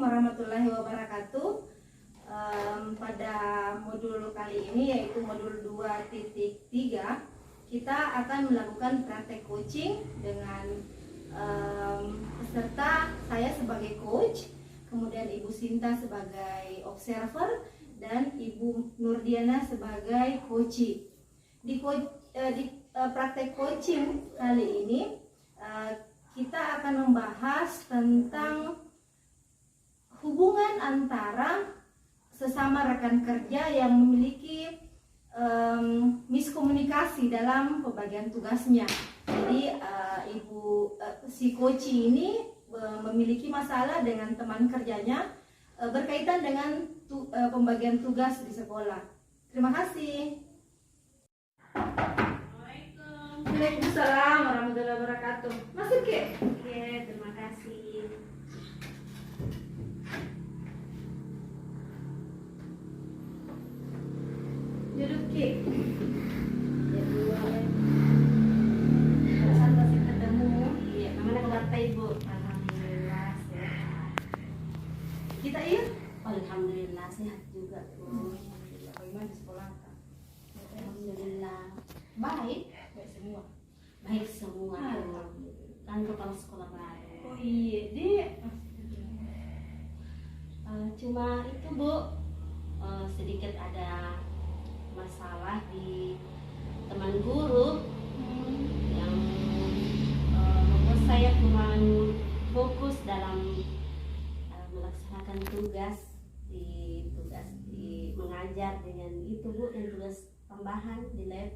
warahmatullahi wabarakatuh. Pada modul kali ini, yaitu modul 2.3, kita akan melakukan praktek coaching dengan peserta saya sebagai coach, kemudian Ibu Sinta sebagai observer, dan Ibu Nurdiana sebagai coachee. Di praktek coaching kali ini kita akan membahas tentang hubungan antara sesama rekan kerja yang memiliki miskomunikasi dalam pembagian tugasnya. Jadi si coachee ini memiliki masalah dengan teman kerjanya berkaitan dengan pembagian tugas di sekolah. Terima kasih. Waalaikumsalam warahmatullahi wabarakatuh. Masuk Ki? Oke, terima kasih. Duduk Ki. Perasaan masih ketemu. Iya, namanya keluarga Ibu. Alhamdulillah sehat. Kita iya? Alhamdulillah sehat juga Bu. Bagaimana di sekolah? Alhamdulillah baik. Baik semua. Baik semua. Alhamdulillah. Kan kepala sekolah baru. Oh iya, Dek. Cuma itu Bu, sedikit ada masalah di teman guru yang membuat saya kurang fokus dalam melaksanakan tugas di mengajar dengan itu Bu, yang tugas tambahan di lab.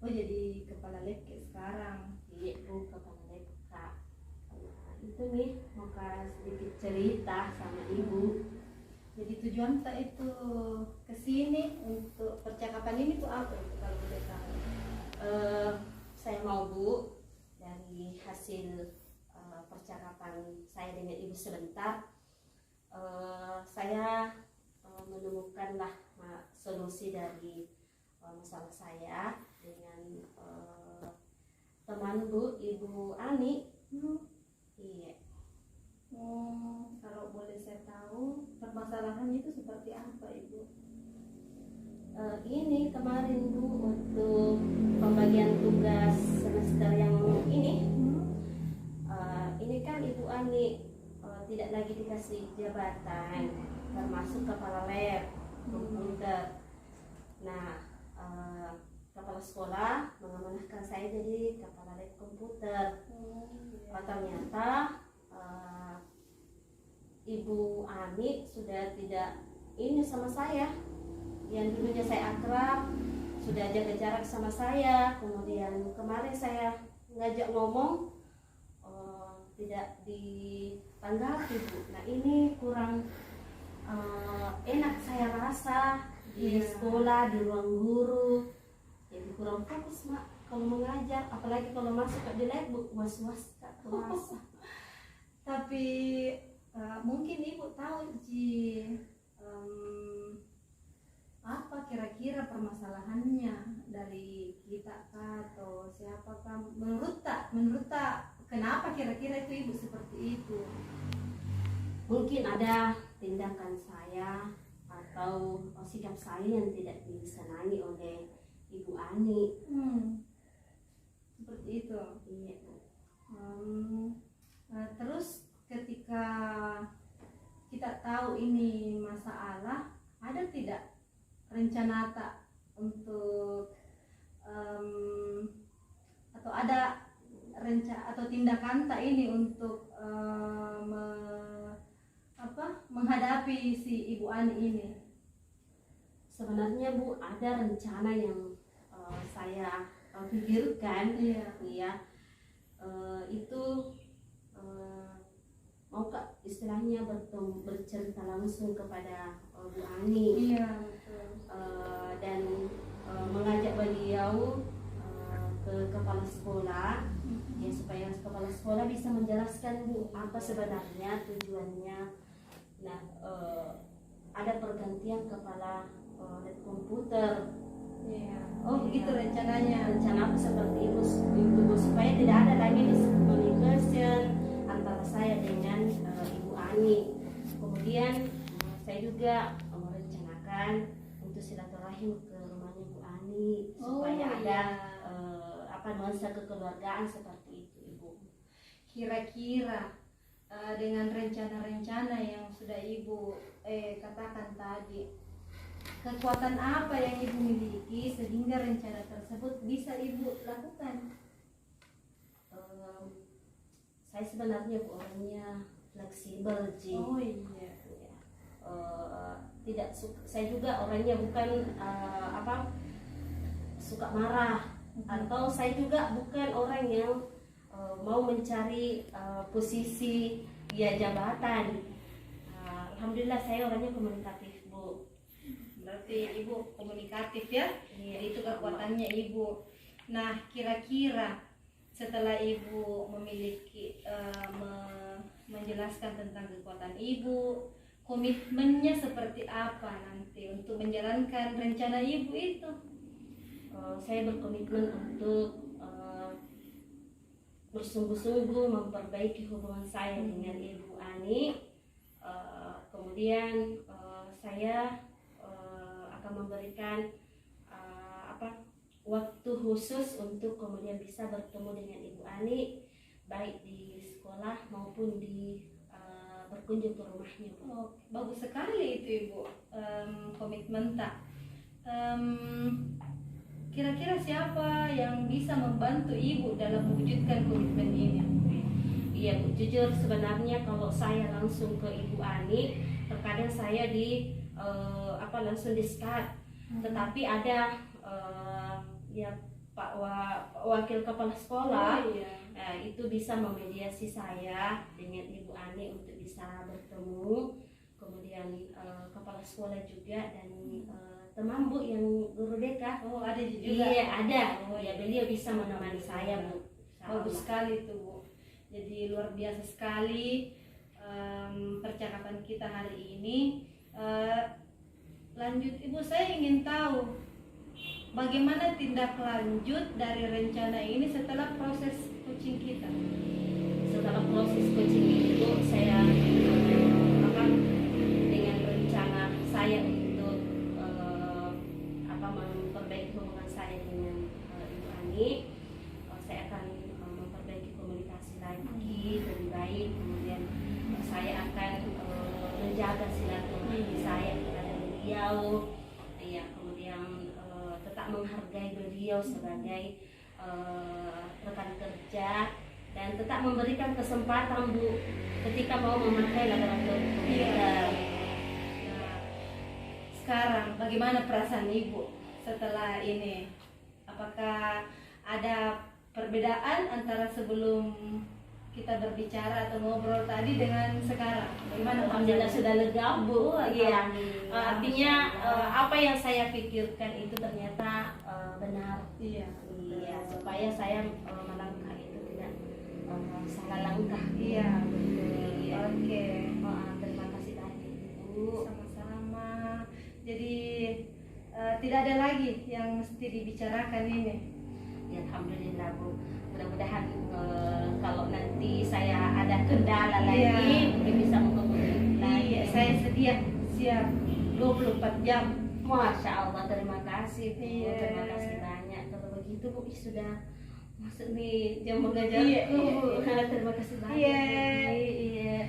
Oh jadi kepala lab kayak sekarang. Iya Bu, kepala lab Kak. Itu nih mau sedikit cerita sama Ibu. Jadi tujuan kita itu kesini untuk percakapan ini tuh apa itu kalau boleh tahu? Saya mau Bu, dari hasil percakapan saya dengan Ibu sebentar, saya menemukanlah solusi dari masalah saya dengan teman Bu, Ibu Ani. Iya. Kalau boleh saya tahu permasalahannya itu seperti apa Ibu? Ini kemarin Bu, untuk pembagian tugas semester yang ini, ini kan Ibu Ani tidak lagi dikasih jabatan, termasuk kepala lab komputer. Nah, kepala sekolah mengamanahkan saya jadi kepala lab komputer. Ternyata Ibu Ani sudah tidak ini sama saya. Yang dulunya saya akrab, sudah jaga jarak sama saya. Kemudian kemarin saya ngajak ngomong, tidak ditanggapi Bu. Nah ini kurang enak saya rasa di sekolah, di ruang guru. Jadi kurang fokus Mak kalau mengajar, apalagi kalau masuk di lab Bu, was-was Kak terasa. Tapi mungkin Ibu tahu apa kira-kira permasalahannya dari kita atau siapakah? Menurut tak kenapa kira-kira itu Ibu seperti itu? Mungkin ada tindakan saya atau sikap saya yang tidak disenangi oleh Ibu Ani. Seperti itu. Iya Bu. Terus ketika kita tahu ini masalah, ada tidak rencana tak untuk atau ada rencana atau tindakan tak ini untuk menghadapi si Ibu Ani ini? Sebenarnya Bu, ada rencana yang saya pikirkan. Iya. Itu mau Kak istilahnya bercerita langsung kepada Bu Ani. Iya betul. Dan mengajak beliau ke kepala sekolah, ya supaya kepala sekolah bisa menjelaskan Bu apa sebenarnya tujuannya. Nah, ada pergantian kepala lab komputer. Iya. Oh begitu rencananya. Rencana aku seperti itu Bu, supaya tidak ada lagi miscommunication antara saya dengan Ibu Ani. Ani. Kemudian saya juga merencanakan untuk silaturahim ke rumahnya Bu Ani supaya ada nuansa kekeluargaan seperti itu, Ibu. Kira-kira dengan rencana-rencana yang sudah Ibu katakan tadi, kekuatan apa yang Ibu miliki sehingga rencana tersebut bisa Ibu lakukan? Saya sebenarnya orangnya fleksibel, Ji. Oh iya. Tidak suka, saya juga orangnya bukan suka marah, atau saya juga bukan orang yang mau mencari posisi jabatan. Alhamdulillah saya orangnya komunikatif, Bu. Berarti Ibu komunikatif ya? Iya, Itu kekuatannya Ibu. Nah, kira-kira setelah Ibu memiliki menjelaskan tentang kekuatan Ibu, komitmennya seperti apa nanti untuk menjalankan rencana Ibu itu? Saya berkomitmen untuk bersungguh-sungguh memperbaiki hubungan saya dengan Ibu Ani. Kemudian saya akan memberikan waktu khusus untuk kemudian bisa bertemu dengan Ibu Ani, baik di sekolah maupun di berkunjung ke rumahnya. Oh, bagus sekali itu Ibu, komitmen tak. Kira-kira siapa yang bisa membantu Ibu dalam mewujudkan komitmen ini? Iya, Bu, jujur sebenarnya kalau saya langsung ke Ibu Ani, terkadang saya langsung di start. Tetapi ada Pak Wakil Kepala Sekolah, itu bisa memediasi saya dengan Ibu Ani untuk bisa bertemu. Kemudian Kepala Sekolah juga dan teman Bu yang guru BK. Oh, ada juga. Iya, ada. Ya, beliau bisa menemani saya, Bu. Bagus sekali tuh, Bu. Jadi luar biasa sekali percakapan kita hari ini. Lanjut Ibu, saya ingin tahu bagaimana tindak lanjut dari rencana ini setelah proses coaching kita. Setelah proses coaching itu saya dengan rencana saya untuk memperbaiki hubungan saya dengan Ibu Ani, saya akan memperbaiki komunikasi lagi lebih baik. Kemudian saya akan menjaga silaturahmi saya kepada beliau, ya, kemudian tetap menghargai beliau sebagai rekan kerja dan tetap memberikan kesempatan Bu ketika mau memakai laboratorium komputer. Nah, sekarang bagaimana perasaan Ibu setelah ini? Apakah ada perbedaan antara sebelum kita berbicara atau ngobrol tadi dengan sekarang? Bagaimana? Alhamdulillah sudah lega, Bu. Iya. Artinya apa yang saya pikirkan itu ternyata benar. Iya. Iya, supaya saya melangkah itu tidak salah langkah. Iya. Iya. Oke. Terima kasih banyak, Bu. Sama-sama. Jadi tidak ada lagi yang mesti dibicarakan ini. Ya, alhamdulillah, Bu. Mudah-mudahan kalau nanti saya ada kendala lagi mungkin bisa menghubungi lagi. Iya, saya sedia, siap 24 jam. Masya Allah, terima kasih, Bu. Iya. Terima kasih banyak. Kalau begitu Bu sudah masuk di jam mengajarku. Iya, iya, Bu. iya. Terima kasih banyak. Iya. Bu. Iya.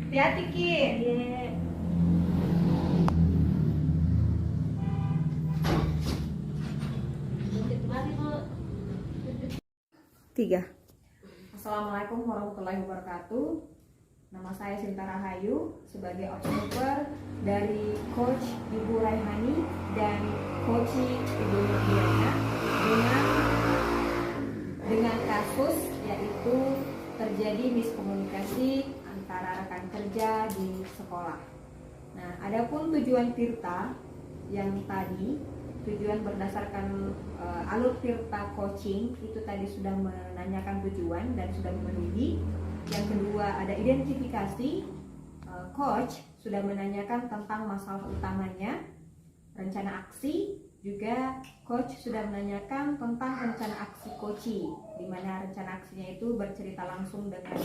Hati-hati Ki. Iya. Mari Bu. 3. Assalamualaikum warahmatullahi wabarakatuh. Nama saya Sinta Rahayu sebagai observer dari Coach Ibu Raihani dan Coach Ibu Nurdiana dengan kasus yaitu terjadi miskomunikasi antara rekan kerja di sekolah. Nah, adapun tujuan Tirta yang tadi tujuan berdasarkan alur Tirta coaching itu tadi sudah menanyakan tujuan dan sudah memenuhi. Yang kedua ada identifikasi, coach sudah menanyakan tentang masalah utamanya, rencana aksi, juga coach sudah menanyakan tentang rencana aksi coaching, di mana rencana aksinya itu bercerita langsung dengan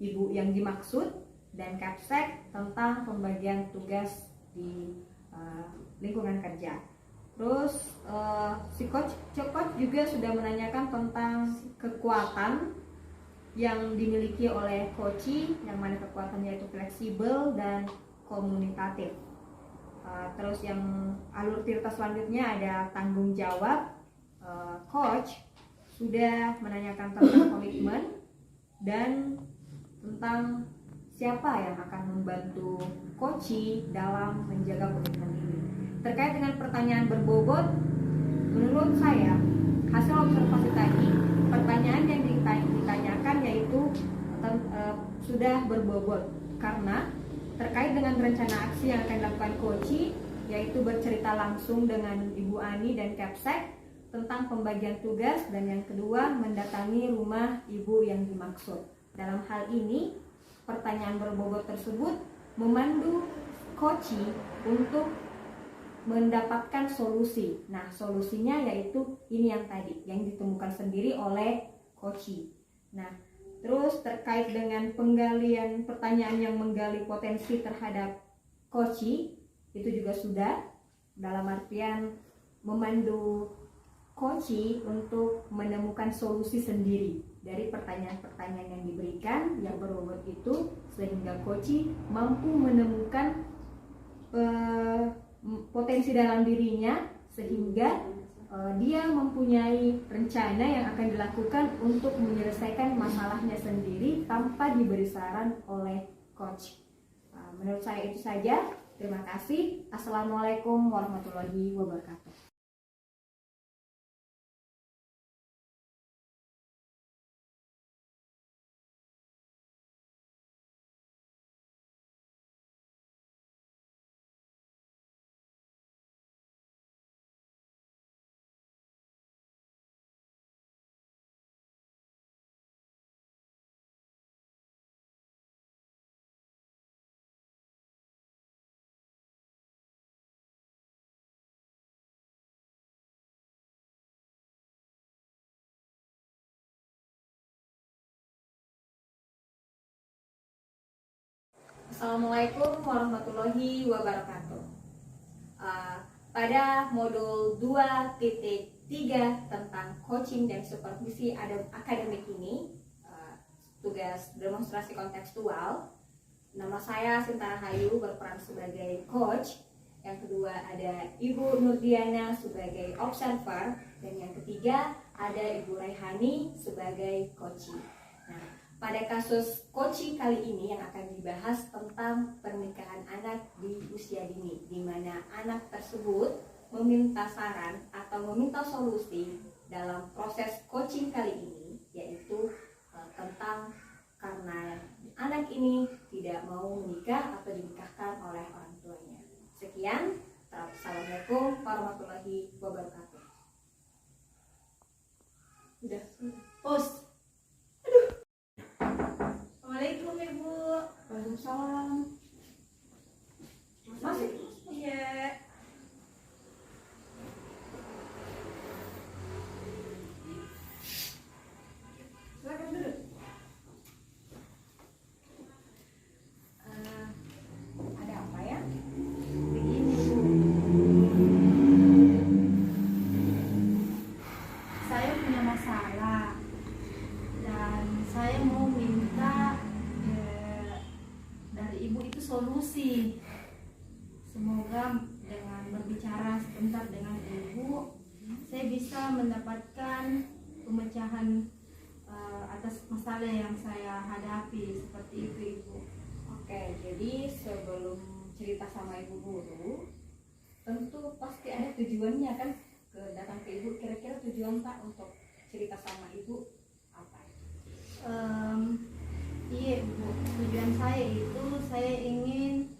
ibu yang dimaksud. dan Kapsek tentang pembagian tugas di lingkungan kerja. Terus si coach juga sudah menanyakan tentang kekuatan yang dimiliki oleh coach, yang mana kekuatannya itu fleksibel dan komunikatif. Terus yang alur tirta selanjutnya ada tanggung jawab. Coach sudah menanyakan tentang komitmen dan tentang siapa yang akan membantu coach dalam menjaga komitmen ini. Terkait dengan pertanyaan berbobot, menurut saya hasil observasi tadi, pertanyaan yang ditanyakan yaitu sudah berbobot karena terkait dengan rencana aksi yang akan dilakukan coach, yaitu bercerita langsung dengan Ibu Ani dan Kapsek tentang pembagian tugas, dan yang kedua mendatangi rumah ibu yang dimaksud. Dalam hal ini, pertanyaan berbobot tersebut memandu coach untuk mendapatkan solusi. Nah, solusinya yaitu ini yang tadi, yang ditemukan sendiri oleh coach. Nah, terus terkait dengan penggalian pertanyaan yang menggali potensi terhadap coach, itu juga sudah, dalam artian memandu coach untuk menemukan solusi sendiri dari pertanyaan-pertanyaan yang diberikan yang berbobot itu, sehingga coach mampu menemukan potensi dalam dirinya, sehingga dia mempunyai rencana yang akan dilakukan untuk menyelesaikan masalahnya sendiri tanpa diberi saran oleh coach. Menurut saya itu saja. Terima kasih. Assalamualaikum warahmatullahi wabarakatuh. Assalamualaikum warahmatullahi wabarakatuh. Pada modul 2.3 tentang coaching dan supervisi akademik ini, tugas demonstrasi kontekstual, nama saya Sinta Rahayu berperan sebagai coach. Yang kedua ada Ibu Nurdiana sebagai observer, dan yang ketiga ada Ibu Raihani sebagai coach. Nah, pada kasus coach kali ini yang akan dibahas tentang pernikahan anak di usia dini, di mana anak tersebut meminta saran atau meminta solusi dalam proses coaching kali ini, yaitu tentang karena anak ini tidak mau menikah atau dinikahkan oleh orang tuanya. Sekian, assalamualaikum warahmatullahi wabarakatuh. Udah, post. Assalamualaikum Ibu. Waalaikumsalam. Masuk. Iya. Silakan duduk. Ada apa ya? Begini Bu, saya punya masalah dan saya mau minta dari Ibu itu solusi. Semoga dengan berbicara sebentar dengan Ibu, saya bisa mendapatkan pemecahan atas masalah yang saya hadapi, seperti itu Ibu. Oke, jadi sebelum cerita sama ibu guru, tentu pasti ada tujuannya kan, datang ke ibu. Kira-kira tujuan Pak untuk cerita sama ibu apa? Iya Bu, tujuan saya itu saya ingin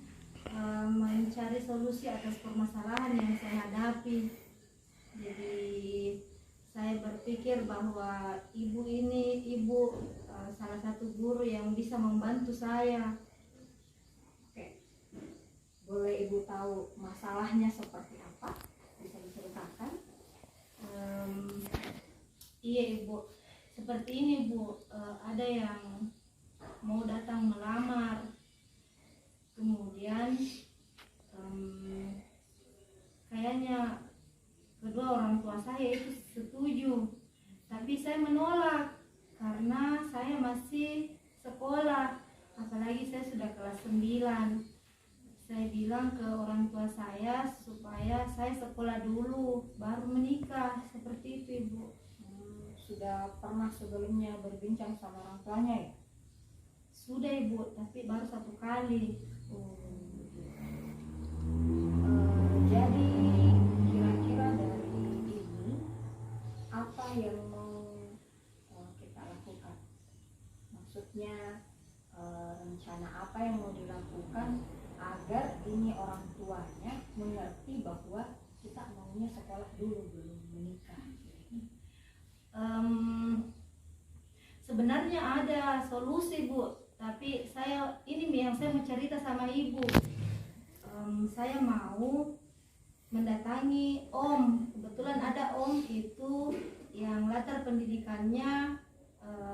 mencari solusi atas permasalahan yang saya hadapi. Jadi saya berpikir bahwa ibu ini salah satu guru yang bisa membantu saya. Oke, boleh ibu tahu masalahnya seperti apa? Bisa diceritakan? Iya Ibu, seperti ini Bu, ada yang mau datang melamar, Kemudian kayaknya kedua orang tua saya itu setuju, tapi saya menolak karena saya masih sekolah, apalagi saya sudah kelas 9. Saya bilang ke orang tua saya supaya saya sekolah dulu baru menikah, seperti itu Ibu. Sudah pernah sebelumnya berbincang sama orang tuanya ya? Sudah Ibu, tapi baru 1 kali. Jadi kira-kira dari ini apa yang mau kita lakukan? Maksudnya rencana apa yang mau dilakukan agar ini orang tuanya mengerti bahwa kita maunya sekolah dulu belum menikah? Sebenarnya ada solusi Bu, tapi ini yang saya mau cerita sama Ibu. Saya mau mendatangi Om. Kebetulan ada Om itu yang latar pendidikannya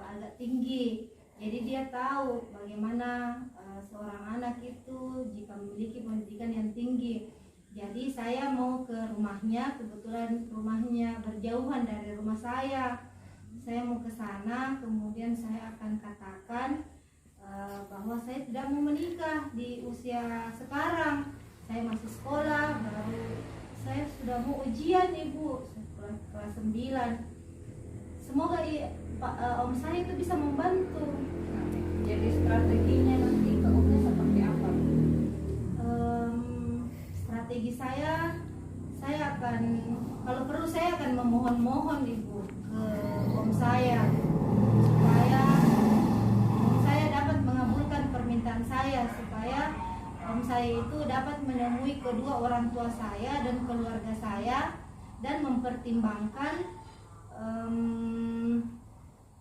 agak tinggi, jadi dia tahu bagaimana seorang anak itu jika memiliki pendidikan yang tinggi. Jadi saya mau ke rumahnya, kebetulan rumahnya berjauhan dari rumah saya. Saya mau ke sana, kemudian saya akan katakan bahwa saya tidak mau menikah di usia sekarang. Saya masih sekolah, baru saya sudah mau ujian Ibu, kelas 9. Semoga Om saya itu bisa membantu. Jadi strateginya nanti ke Omnya seperti apa? Strategi saya akan, kalau perlu saya akan memohon-mohon Ibu ke Om saya supaya Om saya dapat mengabulkan permintaan saya, supaya Om saya itu dapat menemui kedua orang tua saya dan keluarga saya dan mempertimbangkan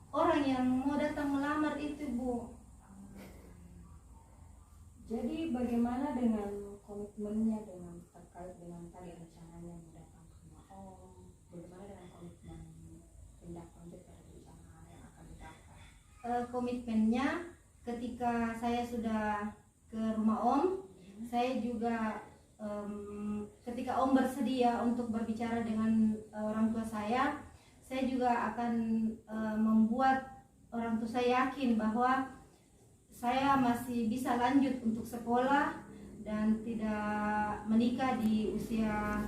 orang yang mau datang melamar itu Bu. Jadi bagaimana dengan komitmennya terkait dengan tadi rencananya mau datang ke rumah Om? Bagaimana dengan komitmen tindak lanjut dari rencana yang akan dilakukan? Komitmennya ketika saya sudah ke rumah Om, saya juga ketika Om bersedia untuk berbicara dengan orang tua saya juga akan membuat orang tua saya yakin bahwa saya masih bisa lanjut untuk sekolah dan tidak menikah di usia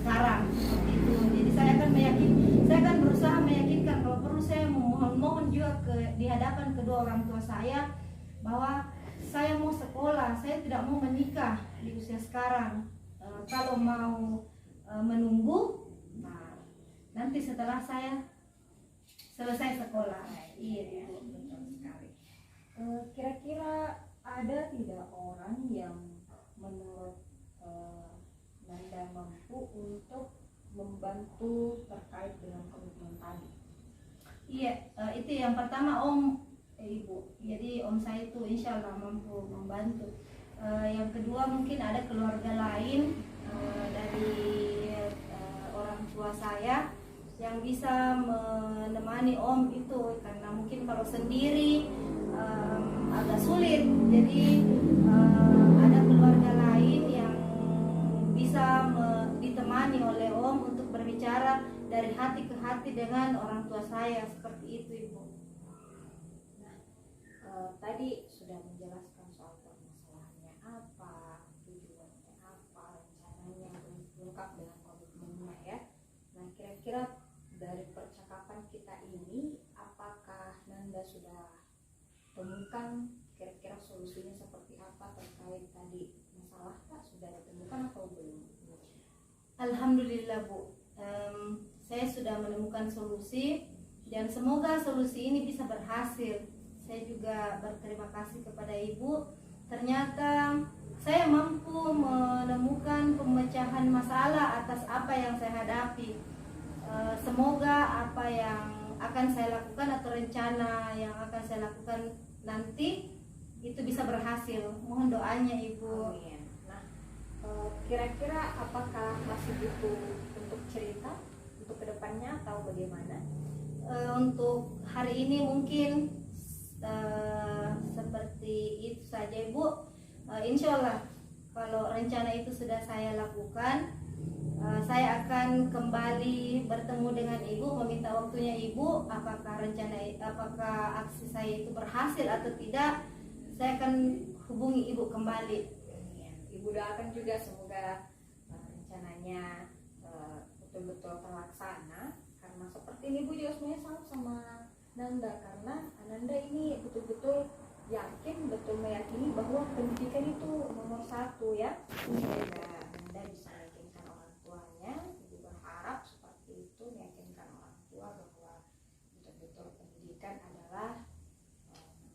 sekarang, seperti itu. Jadi saya akan berusaha meyakinkan, kalau perlu saya memohon juga di hadapan kedua orang tua saya bahwa saya mau sekolah, saya tidak mau menikah di usia sekarang. Kalau mau menunggu, nah, nanti setelah saya selesai sekolah. Iya, betul sekali. Kira-kira ada tidak orang yang menurut Nanda mampu untuk membantu terkait dengan komitmen tadi? Iya, itu yang pertama Om, Ibu. Jadi Om saya itu insya Allah mampu membantu. Yang kedua mungkin ada keluarga lain dari orang tua saya yang bisa menemani Om itu, karena mungkin kalau sendiri agak sulit. Jadi ada keluarga lain yang bisa ditemani oleh Om untuk berbicara dari hati ke hati dengan orang tua saya, seperti itu Ibu. Nah, tadi sudah menjelaskan soal permasalahannya apa, tujuannya apa, rencananya lengkap dengan komitmennya ya. Nah, kira-kira dari percakapan kita ini, apakah Nanda sudah temukan kira-kira solusinya seperti apa terkait tadi masalah Kak? Sudah ditemukan atau belum? Alhamdulillah Bu, saya sudah menemukan solusi dan semoga solusi ini bisa berhasil. Saya juga berterima kasih kepada Ibu. Ternyata saya mampu menemukan pemecahan masalah atas apa yang saya hadapi. Semoga apa yang akan saya lakukan atau rencana yang akan saya lakukan nanti itu bisa berhasil. Mohon doanya Ibu. Amin. Nah, kira-kira apakah masih butuh untuk cerita untuk kedepannya atau bagaimana? Untuk hari ini mungkin seperti itu saja Ibu. insya Allah kalau rencana itu sudah saya lakukan, saya akan kembali bertemu dengan ibu, meminta waktunya ibu, apakah aksi saya itu berhasil atau tidak. Saya akan hubungi ibu kembali. Ibu doakan juga semoga rencananya betul-betul terlaksana, karena seperti ini ibu juga sebenarnya sama sama Nanda, karena Ananda ini betul-betul yakin, betul meyakini bahwa pendidikan itu nomor satu ya. Semoga Ananda bisa meyakinkan orang tuanya. Ibu berharap seperti itu, meyakinkan orang tua bahwa betul-betul pendidikan adalah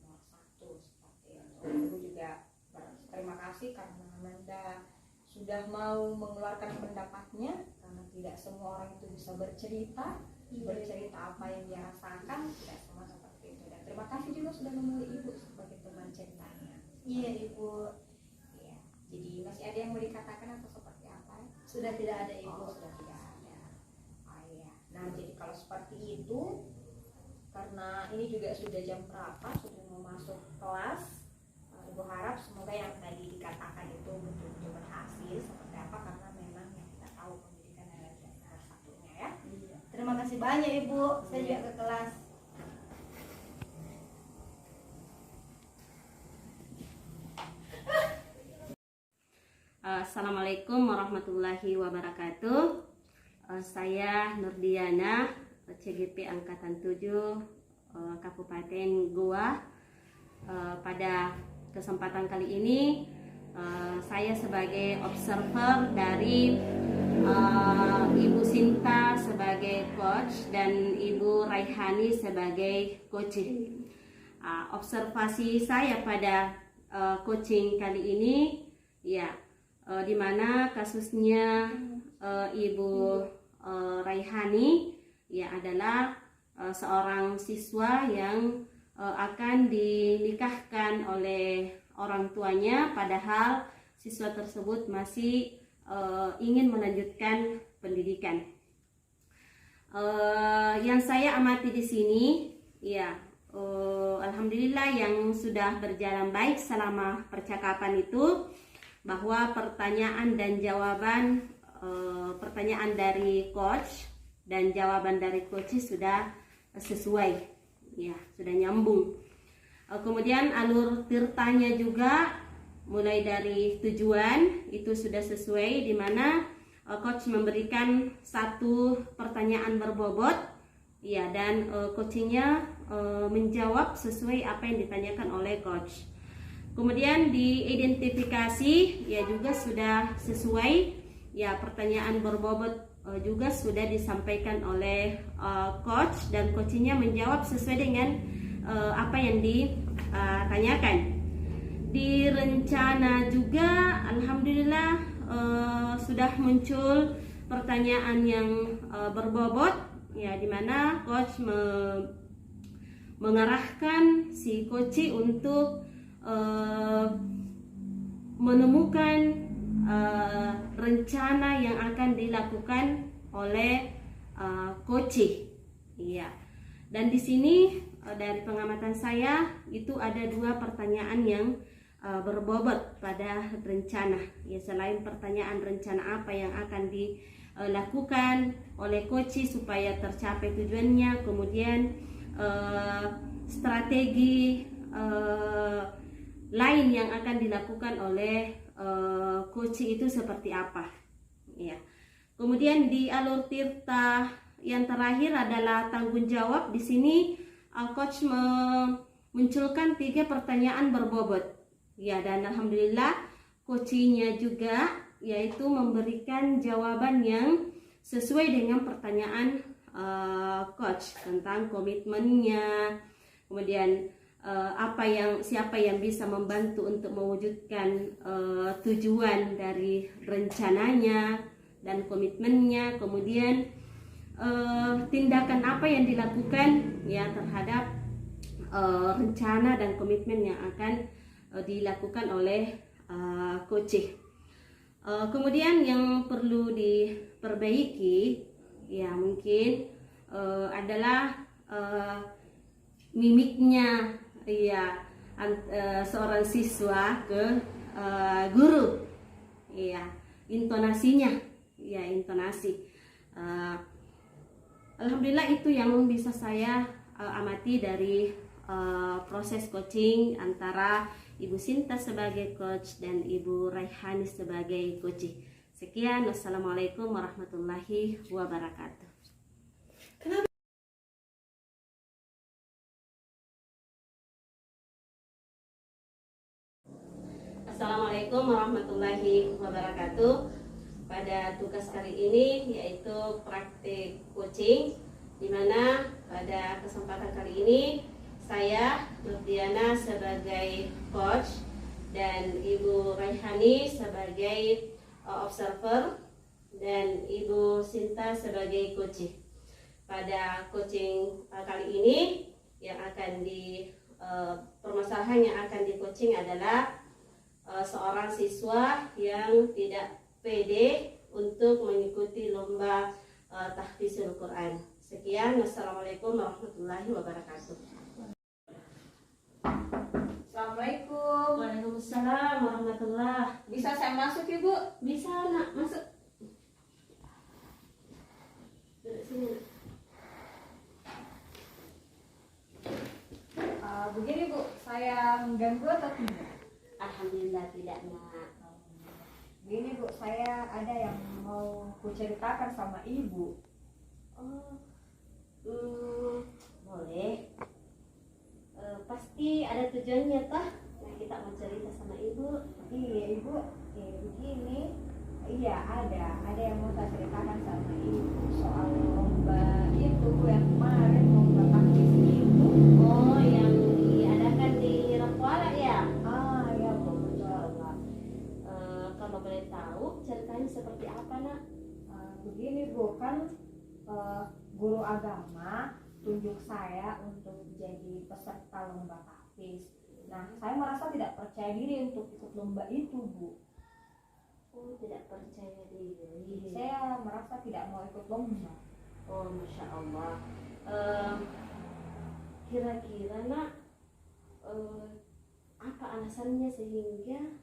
nomor satu seperti itu. Ibu juga berterima kasih karena Ananda sudah mau mengeluarkan pendapatnya, karena tidak semua orang itu bisa bercerita apa yang dia rasakan, tidak semua seperti itu. Dan terima kasih juga sudah memilih ibu sebagai teman ceritanya. Iya ibu. Ya. Jadi masih ada yang mau dikatakan atau seperti apa? Sudah tidak ada ibu. Sudah tidak ada. Oh iya. Nah jadi kalau seperti itu, karena ini juga sudah jam berapa, sudah mau masuk kelas, ibu harap semoga yang tadi dikatakan itu betul-betul berhasil. Seperti apa, karena memang yang kita tahu pendidikan adalah nomor satunya ya. Terima kasih banyak ibu. Saya juga ke kelas. Assalamualaikum warahmatullahi wabarakatuh. Saya Nurdiana, CGP Angkatan 7 Kabupaten Goa. Pada kesempatan kali ini saya sebagai observer dari Ibu Sinta sebagai coach dan Ibu Raihani sebagai coaching. Observasi saya pada coaching kali ini ya, di mana kasusnya Ibu Raihani ya adalah seorang siswa yang akan dinikahkan oleh orang tuanya, padahal siswa tersebut masih ingin melanjutkan pendidikan. Yang saya amati di sini, ya, alhamdulillah yang sudah berjalan baik selama percakapan itu, bahwa pertanyaan dan jawaban, pertanyaan dari coach dan jawaban dari coach sudah sesuai, ya, sudah nyambung. Kemudian alur tirtanya juga mulai dari tujuan itu sudah sesuai, di mana coach memberikan satu pertanyaan berbobot, ya, dan coachingnya menjawab sesuai apa yang ditanyakan oleh coach. Kemudian diidentifikasi ya juga sudah sesuai, ya, pertanyaan berbobot juga sudah disampaikan oleh coach, dan coachingnya menjawab sesuai dengan apa yang ditanyakan. Di rencana juga alhamdulillah sudah muncul pertanyaan yang berbobot, ya, dimana coach mengarahkan si coach untuk menemukan rencana yang akan dilakukan oleh coach, iya. Dan di sini dari pengamatan saya itu ada dua pertanyaan yang berbobot pada rencana, ya, selain pertanyaan rencana apa yang akan dilakukan oleh coach supaya tercapai tujuannya, kemudian strategi lain yang akan dilakukan oleh coach itu seperti apa, ya. Kemudian di alur tirta yang terakhir adalah tanggung jawab. Di sini coach memunculkan 3 pertanyaan berbobot, ya, dan alhamdulillah coachingnya juga yaitu memberikan jawaban yang sesuai dengan pertanyaan coach tentang komitmennya, kemudian siapa yang bisa membantu untuk mewujudkan tujuan dari rencananya dan komitmennya, kemudian tindakan apa yang dilakukan, ya, terhadap rencana dan komitmen yang akan dilakukan oleh coach. Kemudian yang perlu diperbaiki, ya, mungkin adalah mimiknya, ya, seorang siswa ke guru. Iya, intonasinya, ya intonasi. Alhamdulillah itu yang bisa saya amati dari proses coaching antara Ibu Sinta sebagai coach dan Ibu Raihani sebagai coach. Sekian, wassalamualaikum warahmatullahi wabarakatuh. Assalamualaikum warahmatullahi wabarakatuh. Pada tugas kali ini yaitu praktik coaching, di mana pada kesempatan kali ini saya Nurdiana sebagai coach dan Ibu Raihani sebagai observer dan Ibu Sinta sebagai coach. Pada coaching kali ini yang akan permasalahan yang akan di coaching adalah seorang siswa yang tidak pede untuk mengikuti lomba tahfizul Quran. Sekian, wassalamualaikum warahmatullahi wabarakatuh. Assalamualaikum. Waalaikumsalam warahmatullahi. Bisa saya masuk, Ibu? Bisa nak masuk. Duduk sini nak. Begini Bu, saya mengganggu atau tidak? Alhamdulillah tidak nak. Begini Bu, saya ada yang mau kuceritakan sama Ibu. Boleh. Pasti ada tujuannya toh. Nah, kita mau cerita sama Ibu. Iya Ibu, begini. Iya ada yang mau saya ceritakan sama Ibu soal lomba itu Bu, yang kemarin lomba taktis itu. Oh, yang diadakan di Rakwala ya? Iya Bu, betul. Kalau boleh tahu ceritanya seperti apa nak? Begini Bu, kan guru agama tunjuk saya untuk jadi peserta lomba tahfiz. Nah, saya merasa tidak percaya diri untuk ikut lomba itu Bu. Oh, tidak percaya diri. Saya merasa tidak mau ikut lomba. Oh, masya Allah. Kira-kira nak, apa alasannya sehingga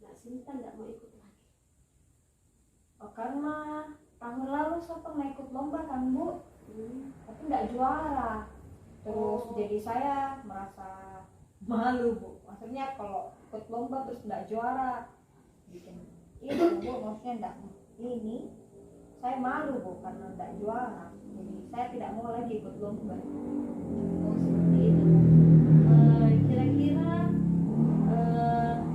Nak Sinta tidak mau ikut lagi? Karena tahun lalu saya pernah ikut lomba kan Bu, tapi nggak juara. Terus jadi saya merasa malu Bu. Maksudnya kalau ikut lomba terus nggak juara, bikin itu Bu, maksudnya nggak ini. Saya malu Bu karena nggak juara. Jadi saya tidak mau lagi ikut lomba. Oh, seperti itu. Kira-kira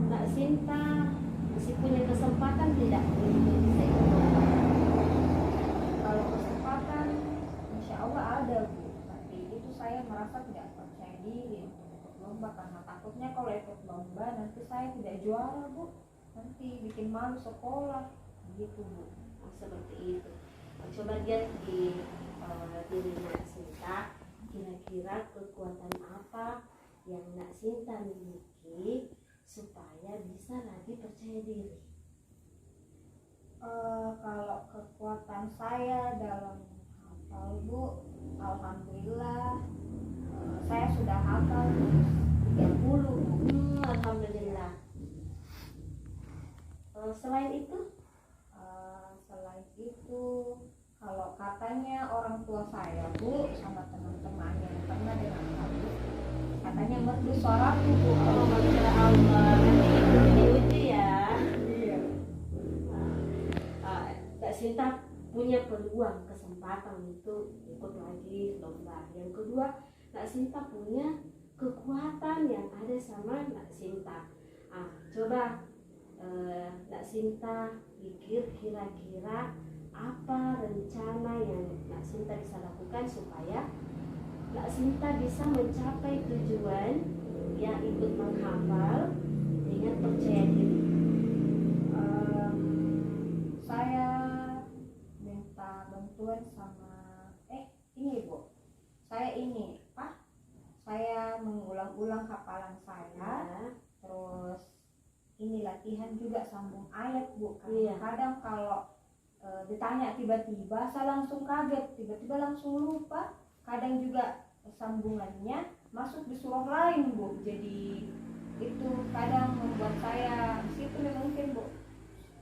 Nak Sinta masih punya kesempatan tidak untuk bisa ikut lomba? Kalau kesempatan, insya Allah ada Bu. Tapi itu saya merasa tidak percaya diri untuk ikut lomba karena takutnya kalau ikut lomba nanti saya tidak juara Bu. Nanti bikin malu sekolah, gitu Bu. Oh, seperti itu. Coba lihat di diri Nak Sinta, kira-kira kekuatan apa yang Nak Sinta miliki supaya bisa lagi percaya diri. Kalau kekuatan saya dalam hafal Bu, alhamdulillah saya sudah hafal 30 Bu. Alhamdulillah. Selain itu, kalau katanya orang tua saya Bu sama teman-temannya yang pernah dengan aku, katanya merdu suaraku Bu. oh masya Allah, nanti itu diuji ya. Iya. Kak Sinta punya peluang kesempatan untuk ikut lagi lomba. Yang kedua, Kak Sinta punya kekuatan yang ada sama Kak Sinta. Coba Kak Sinta pikir kira-kira apa rencana yang Kak Sinta bisa lakukan supaya Kak Sinta bisa mencapai tujuan yang ikut menghafal dengan percaya diri. Saya minta bantuan sama ini Bu. Saya mengulang-ulang hafalan saya. Terus ini latihan juga sambung ayat Bu. Iya. Kadang kalau ditanya tiba-tiba saya langsung kaget, tiba-tiba langsung lupa. Kadang juga sambungannya masuk di surah lain Bu. Jadi itu kadang membuat saya situ mungkin Bu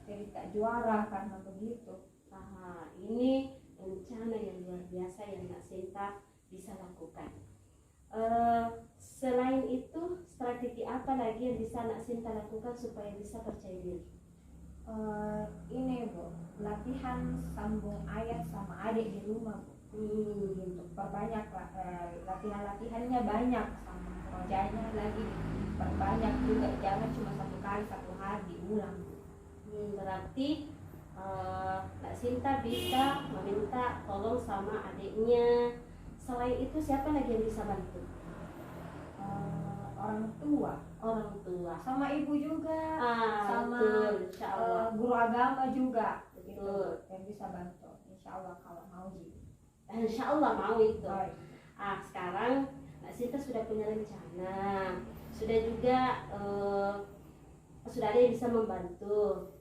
jadi tak juara karena begitu. Nah, ini rencana yang luar biasa yang Nak Sinta bisa lakukan. Selain itu, strategi apa lagi yang bisa Nak Sinta lakukan supaya bisa percaya diri? Ini Bu, latihan sambung ayat sama adik di rumah Bu. Gitu, perbanyak latihan-latihannya banyak sama rojanya lagi perbanyak juga, jangan cuma satu kali satu hari diulang. Berarti Nak Sinta bisa meminta tolong sama adiknya. Selain itu siapa lagi yang bisa bantu? Orang tua sama ibu juga, sama betul, insya Allah. guru agama juga, Betul. itu yang bisa bantu. Insya Allah kalau mau gitu. Insya Allah mau itu. Baik. Sekarang Nak Sinta sudah punya rencana, sudah juga sudah ada yang bisa membantu.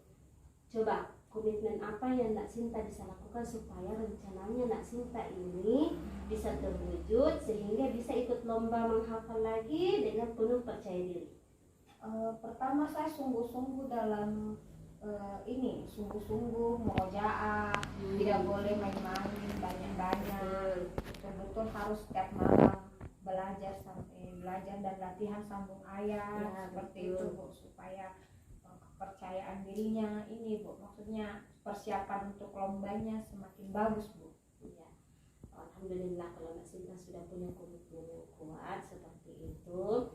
Coba komitmen apa yang Nak Sinta bisa lakukan supaya rencananya Nak Sinta ini bisa terwujud sehingga bisa ikut lomba menghafal lagi dengan penuh percaya diri. Pertama saya sungguh-sungguh dalam sungguh-sungguh murojaah, tidak boleh main-main banyak-banyak, betul-betul harus setiap malam belajar dan latihan sambung ayat Ya, seperti betul. itu Bu, supaya kepercayaan dirinya ini Bu, maksudnya persiapan untuk lombanya semakin bagus Bu. Ya, alhamdulillah kalau Nak Sinta sudah punya komitmen yang kuat seperti itu.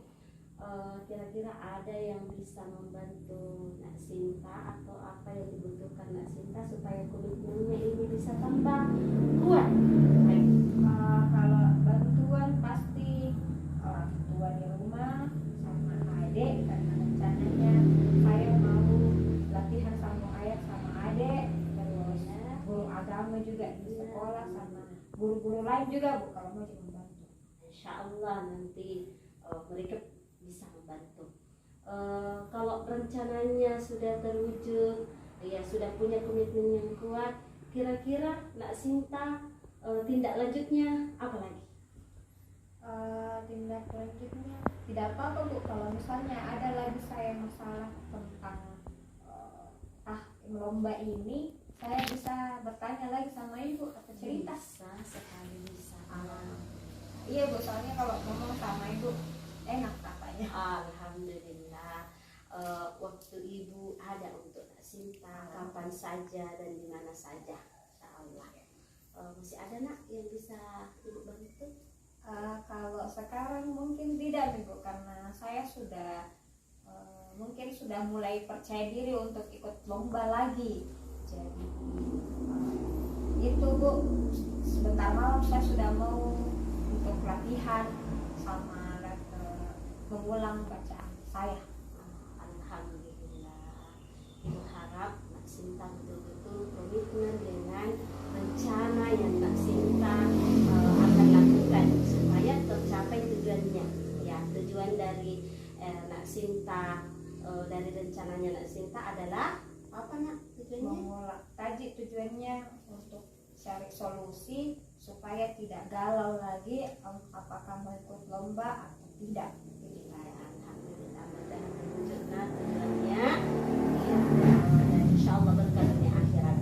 Kira-kira ada yang bisa membantu Nak Sinta atau apa yang dibutuhkan Nak Sinta supaya komitmennya ini bisa tambah kuat? Kalau bantuan pasti orang tua di rumah sama adik, karena rencananya saya mau latihan sambung ayat sama adik, terus guru agama juga di sekolah sama guru-guru lain juga Bu kalau mau membantu. Insya Allah nanti mereka bisa membantu. Kalau rencananya sudah terwujud, ya sudah punya komitmen yang kuat, kira-kira Nak Sinta tindak lanjutnya apa lagi? Tindak lanjutnya tidak apa-apa Bu, kalau misalnya ada lagi saya masalah tentang lomba ini, saya bisa bertanya lagi sama Ibu atau cerita. Bisa sekali bisa. Iya Bu, soalnya kalau ngomong sama Ibu enak katanya. Alhamdulillah, waktu Ibu ada untuk Nak Sinta kapan saja dan di mana saja, Insya Allah. Masih ada Nak yang bisa Ibu bantu? Kalau sekarang mungkin tidak nih Bu, karena saya sudah mungkin sudah mulai percaya diri untuk ikut lomba lagi. Jadi itu Bu, sebentar malam saya sudah mau untuk latihan sama mengulang bacaan saya. Alhamdulillah. Ibu harap Nak Sinta betul-betul komitmen dengan rencana yang Nak Sinta akan lakukan supaya tercapai tujuannya. Ya, tujuan dari Nak Sinta dari rencananya Nak Sinta adalah apa Nak tujuannya? Mengulang tadi tujuannya untuk cari solusi supaya tidak galau lagi apakah mau ikut lomba atau tidak. Alhamdulillah, mudah-mudahan terwujudlah tujuannya. Ya, dan insya Allah berkah dunia akhirat.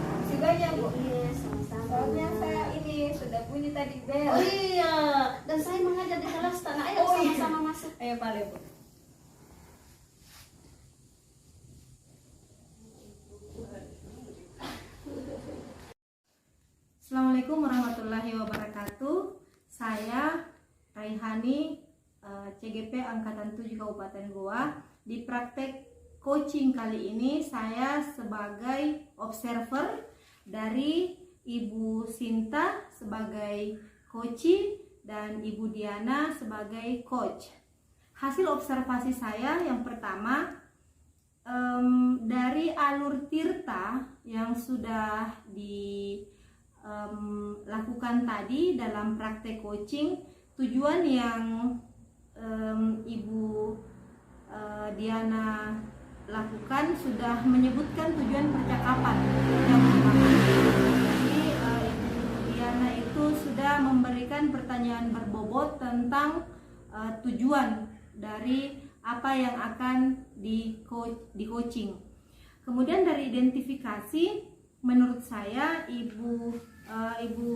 Masih banyak Bu. Iya, sama-sama. Soalnya saya ini sudah bunyi tadi bel. Oh iya, dan saya mengajar di kelas tanah. Ayo Oh iya. sama-sama masuk. Ayo Pak Bu. Assalamualaikum warahmatullahi wabarakatuh. Saya Raihani, CGP Angkatan 7 Kabupaten Goa. Di praktek coaching kali ini saya sebagai observer dari Ibu Sinta sebagai coaching dan Ibu Diana sebagai coach. Hasil observasi saya yang pertama, dari alur tirta yang sudah dilakukan tadi dalam praktek coaching, tujuan yang Ibu Diana lakukan sudah menyebutkan tujuan percakapan yang pertama. Jadi Ibu Diana itu sudah memberikan pertanyaan berbobot tentang tujuan dari apa yang akan di coaching. Kemudian dari identifikasi, menurut saya Ibu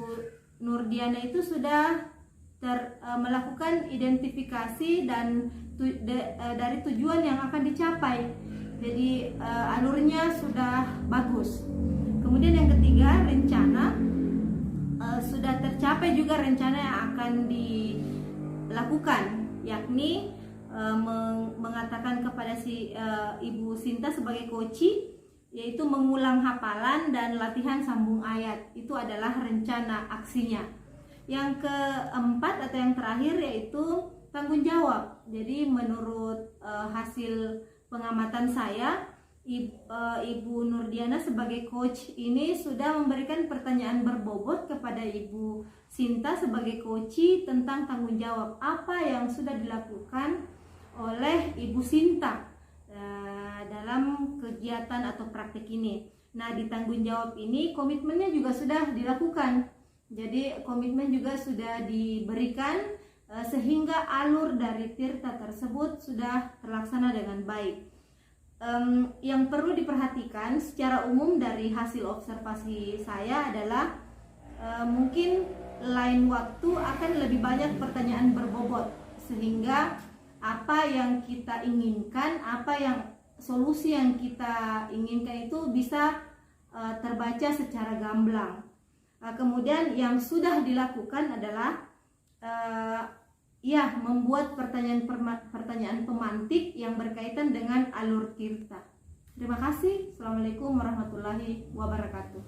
Nurdiana itu sudah melakukan identifikasi dan dari tujuan yang akan dicapai. Jadi alurnya sudah bagus. Kemudian yang ketiga, rencana sudah tercapai juga rencana yang akan dilakukan, yakni mengatakan kepada si Ibu Sinta sebagai coach, yaitu mengulang hafalan dan latihan sambung ayat. Itu adalah rencana aksinya. Yang keempat atau yang terakhir yaitu tanggung jawab. Jadi menurut hasil pengamatan saya, Ibu Nurdiana sebagai coach ini sudah memberikan pertanyaan berbobot kepada Ibu Sinta sebagai coach tentang tanggung jawab apa yang sudah dilakukan oleh Ibu Sinta dalam kegiatan atau praktik ini. Nah, di tanggung jawab ini komitmennya juga sudah dilakukan. Jadi komitmen juga sudah diberikan sehingga alur dari tirta tersebut sudah terlaksana dengan baik. Yang perlu diperhatikan secara umum dari hasil observasi saya adalah mungkin lain waktu akan lebih banyak pertanyaan berbobot, sehingga apa yang kita inginkan, solusi yang kita inginkan itu bisa terbaca secara gamblang. Kemudian yang sudah dilakukan adalah membuat pertanyaan pemantik yang berkaitan dengan alur tirta. Terima kasih. Assalamualaikum warahmatullahi wabarakatuh.